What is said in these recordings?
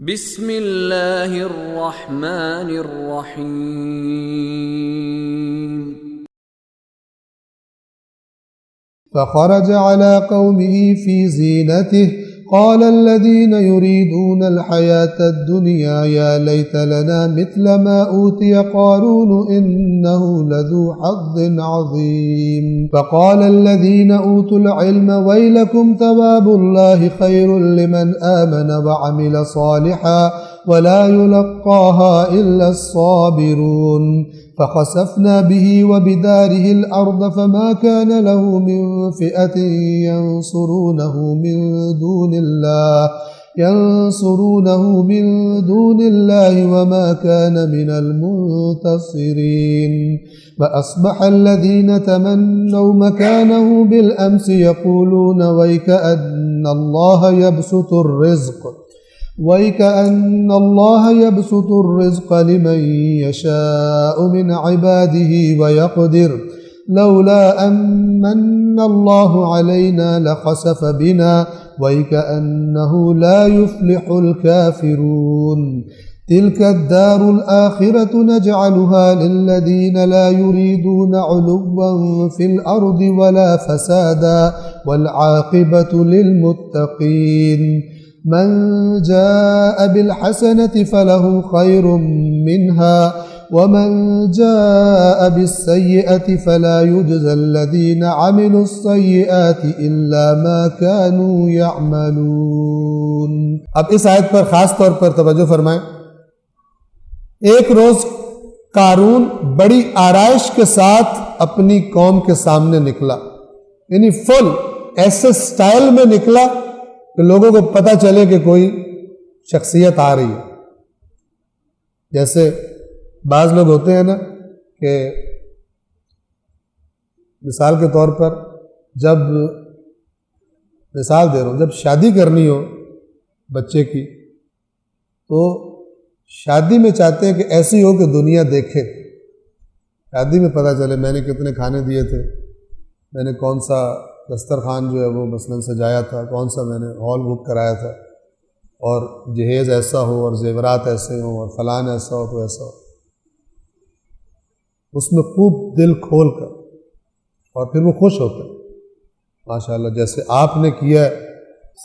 بسم اللہ الرحمن الرحیم فخرج على قومه في زينته قال الذين يريدون الحياة الدنيا يا ليت لنا مثل ما أوتي قارون إنه لذو حظ عظيم فقال الذين أوتوا العلم ويلكم ثواب الله خير لمن آمن وعمل صالحا ولا يلقاها إلا الصابرون فخسفنا به وبداره الأرض فما كان له من فئة ينصرونه من دون الله وما كان من المنتصرين فأصبح الذين تمنوا مكانه بالأمس يقولون ويكأن الله يبسط الرزق لمن يشاء من عباده ويقدر لولا أمن الله علينا لخسف بنا ويكأنه لا يفلح الكافرون تلك الدار الآخرة نجعلها للذين لا يريدون علوا في الأرض ولا فسادا والعاقبة للمتقين من جاء بالحسنة فله خير منها ومن جاء بالسيئة فلا يجزى الذين عملوا السيئات إلا ما كانوا يعملون۔ اب اس آیت پر خاص طور پر توجہ فرمائیں۔ ایک روز قارون بڑی آرائش کے ساتھ اپنی قوم کے سامنے نکلا، یعنی فل ایسے سٹائل میں نکلا کہ لوگوں کو پتہ چلے کہ کوئی شخصیت آ رہی ہے۔ جیسے بعض لوگ ہوتے ہیں نا کہ مثال کے طور پر جب مثال دے رہا ہوں، جب شادی کرنی ہو بچے کی تو شادی میں چاہتے ہیں کہ ایسی ہو کہ دنیا دیکھے، شادی میں پتہ چلے میں نے کتنے کھانے دیے تھے، میں نے کون سا دسترخوان جو ہے وہ مثلاً سجایا تھا، کون سا میں نے ہال بک کرایا تھا، اور جہیز ایسا ہو اور زیورات ایسے ہوں اور فلان ایسا ہو تو ایسا ہو، اس میں خوب دل کھول کر، اور پھر وہ خوش ہوتا ہے ماشاءاللہ جیسے آپ نے کیا ہے،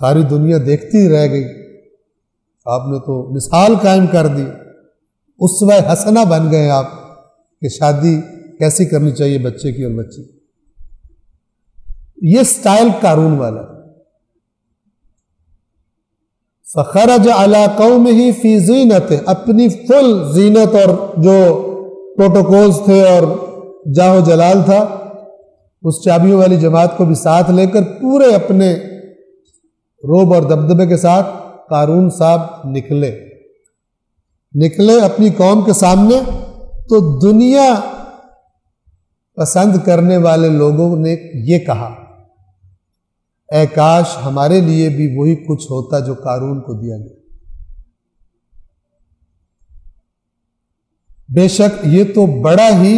ساری دنیا دیکھتی رہ گئی، آپ نے تو مثال قائم کر دی، اسوہ حسنہ بن گئے آپ کہ شادی کیسی کرنی چاہیے بچے کی اور بچی کی۔ یہ سٹائل قارون والا۔ فخرج علی قومہ فی زینتہ، اپنی فل زینت اور جو پروٹوکولز تھے اور جاہ و جلال تھا، اس چابیوں والی جماعت کو بھی ساتھ لے کر پورے اپنے روب اور دبدبے کے ساتھ قارون صاحب نکلے اپنی قوم کے سامنے۔ تو دنیا پسند کرنے والے لوگوں نے یہ کہا، اے کاش ہمارے لیے بھی وہی کچھ ہوتا جو قارون کو دیا گیا۔ بے شک یہ تو بڑا ہی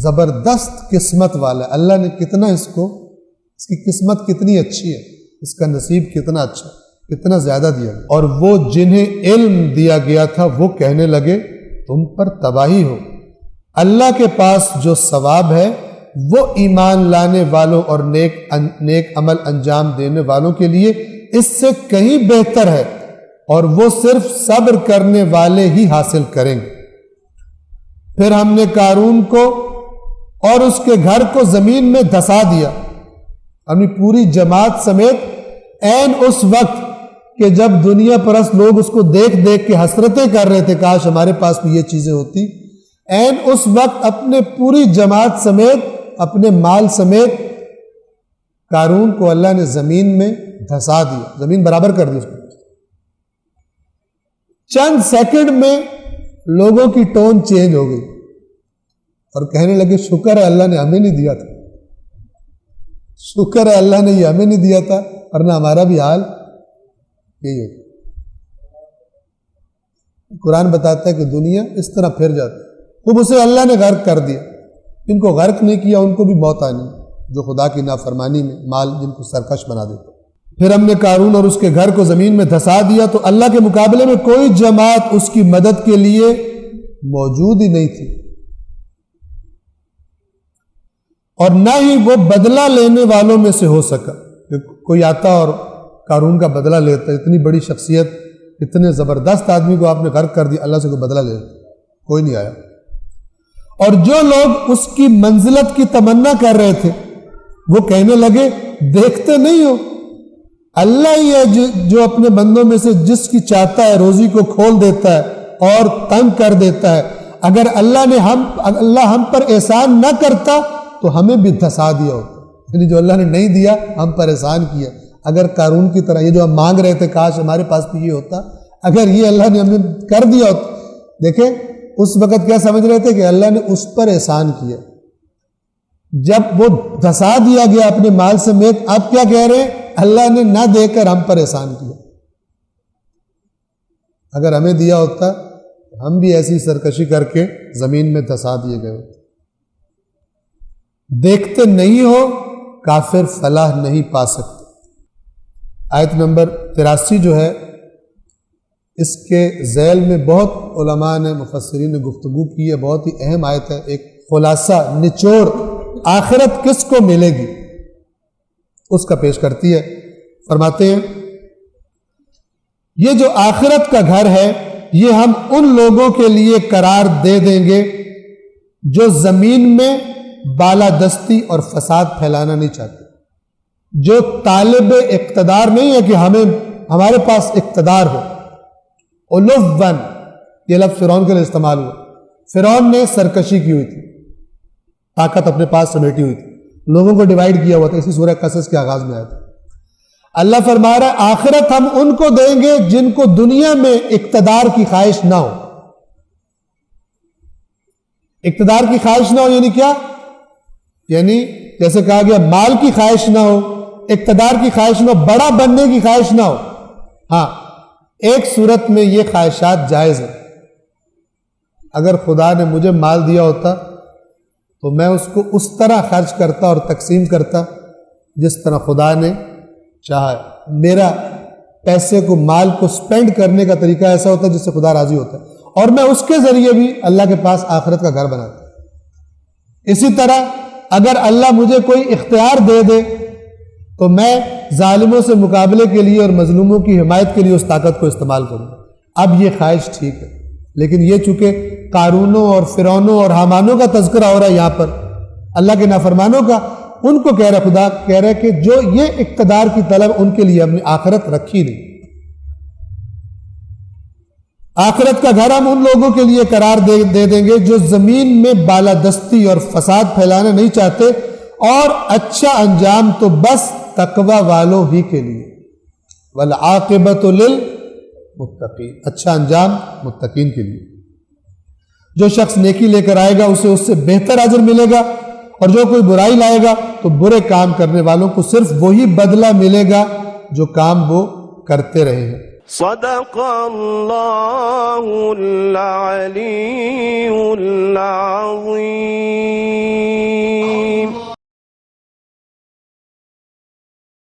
زبردست قسمت والا ہے، اللہ نے کتنا اس کی قسمت کتنی اچھی ہے، اس کا نصیب کتنا اچھا، کتنا زیادہ دیا گیا۔ اور وہ جنہیں علم دیا گیا تھا وہ کہنے لگے تم پر تباہی ہو، اللہ کے پاس جو ثواب ہے وہ ایمان لانے والوں اور نیک عمل انجام دینے والوں کے لیے اس سے کہیں بہتر ہے، اور وہ صرف صبر کرنے والے ہی حاصل کریں گے۔ پھر ہم نے قارون کو اور اس کے گھر کو زمین میں دھسا دیا، اپنی پوری جماعت سمیت، عین اس وقت کہ جب دنیا پرست لوگ اس کو دیکھ کے حسرتیں کر رہے تھے کاش ہمارے پاس بھی یہ چیزیں ہوتی، عین اس وقت اپنے پوری جماعت سمیت، اپنے مال سمیت قارون کو اللہ نے زمین میں دھسا دیا، زمین برابر کر دی اس کو۔ چند سیکنڈ میں لوگوں کی ٹون چینج ہو گئی اور کہنے لگے شکر ہے اللہ نے ہمیں نہیں دیا تھا، شکر ہے اللہ نے یہ ہمیں نہیں دیا تھا، ورنہ ہمارا بھی حال یہی ہوتا۔ قرآن بتاتا ہے کہ دنیا اس طرح پھر جاتی، خوب اسے اللہ نے غرق کر دیا، جن کو غرق نہیں کیا ان کو بھی موت آنی، جو خدا کی نافرمانی میں مال جن کو سرکش بنا دیتا۔ پھر ہم نے قارون اور اس کے گھر کو زمین میں دھسا دیا تو اللہ کے مقابلے میں کوئی جماعت اس کی مدد کے لیے موجود ہی نہیں تھی، اور نہ ہی وہ بدلہ لینے والوں میں سے ہو سکا کہ کوئی آتا اور قارون کا بدلہ لیتا۔ اتنی بڑی شخصیت، اتنے زبردست آدمی کو آپ نے غرق کر دیا، اللہ سے کوئی بدلہ لیتا، کوئی نہیں آیا۔ اور جو لوگ اس کی منزلت کی تمنا کر رہے تھے وہ کہنے لگے دیکھتے نہیں ہو اللہ ہی ہے جو اپنے بندوں میں سے جس کی چاہتا ہے روزی کو کھول دیتا ہے اور تنگ کر دیتا ہے، اگر اللہ ہم پر احسان نہ کرتا تو ہمیں بھی دھسا دیا ہوتا، یعنی جو اللہ نے نہیں دیا ہم پر احسان کیا۔ اگر قارون کی طرح یہ جو ہم مانگ رہے تھے کاش ہمارے پاس بھی یہ ہوتا، اگر یہ اللہ نے ہمیں کر دیا ہوتا، دیکھیں اس وقت کیا سمجھ رہے تھے کہ اللہ نے اس پر احسان کیا، جب وہ دھسا دیا گیا اپنے مال سمیت، اب کیا کہہ رہے ہیں اللہ نے نہ دے کر ہم پر احسان کیا، اگر ہمیں دیا ہوتا ہم بھی ایسی سرکشی کر کے زمین میں دھسا دیے گئے ہوتے۔ دیکھتے نہیں ہو کافر فلاح نہیں پا سکتے۔ آیت نمبر 83 جو ہے اس کے ذیل میں بہت علماء نے مفسرین نے گفتگو کی ہے، بہت ہی اہم آیت ہے، ایک خلاصہ نچوڑ آخرت کس کو ملے گی اس کا پیش کرتی ہے۔ فرماتے ہیں یہ جو آخرت کا گھر ہے یہ ہم ان لوگوں کے لیے قرار دے دیں گے جو زمین میں بالادستی اور فساد پھیلانا نہیں چاہتے، جو طالب اقتدار نہیں ہے کہ ہمارے پاس اقتدار ہو۔ علوًا یہ لفظ فرعون کے لیے استعمال ہوا، فرعون نے سرکشی کی ہوئی تھی، طاقت اپنے پاس سمیٹی ہوئی تھی، لوگوں کو ڈیوائیڈ کیا ہوا تھا، اسی سورہ قصص کے آغاز میں آیا تھا۔ اللہ فرما رہا ہے آخرت ہم ان کو دیں گے جن کو دنیا میں اقتدار کی خواہش نہ ہو۔ اقتدار کی خواہش نہ ہو یعنی کیا؟ یعنی جیسے کہا گیا مال کی خواہش نہ ہو، اقتدار کی خواہش نہ ہو، بڑا بننے کی خواہش نہ ہو۔ ہاں ایک صورت میں یہ خواہشات جائز ہیں، اگر خدا نے مجھے مال دیا ہوتا تو میں اس کو اس طرح خرچ کرتا اور تقسیم کرتا جس طرح خدا نے چاہا ہے۔ میرا پیسے کو مال کو سپینڈ کرنے کا طریقہ ایسا ہوتا ہے جس سے خدا راضی ہوتا ہے، اور میں اس کے ذریعے بھی اللہ کے پاس آخرت کا گھر بناتا۔ اسی طرح اگر اللہ مجھے کوئی اختیار دے دے تو میں ظالموں سے مقابلے کے لیے اور مظلوموں کی حمایت کے لیے اس طاقت کو استعمال کروں۔ اب یہ خواہش ٹھیک ہے، لیکن یہ چونکہ قارونوں اور فرعونوں اور حامانوں کا تذکرہ ہو رہا ہے یہاں پر، اللہ کے نافرمانوں کا، ان کو کہہ رہا خدا کہہ رہا ہے کہ جو یہ اقتدار کی طلب ان کے لیے اپنی آخرت رکھی نہیں۔ آخرت کا گھر ہم ان لوگوں کے لیے قرار دے دیں گے جو زمین میں بالادستی اور فساد پھیلانا نہیں چاہتے، اور اچھا انجام تو بس تقوی والوں ہی کے لیے، والعاقبۃ للمتقین، اچھا انجام متقین کے لیے۔ جو شخص نیکی لے کر آئے گا اسے اس سے بہتر اجر ملے گا، اور جو کوئی برائی لائے گا تو برے کام کرنے والوں کو صرف وہی بدلہ ملے گا جو کام وہ کرتے رہے ہیں۔ صدق اللہ العلی العظیم۔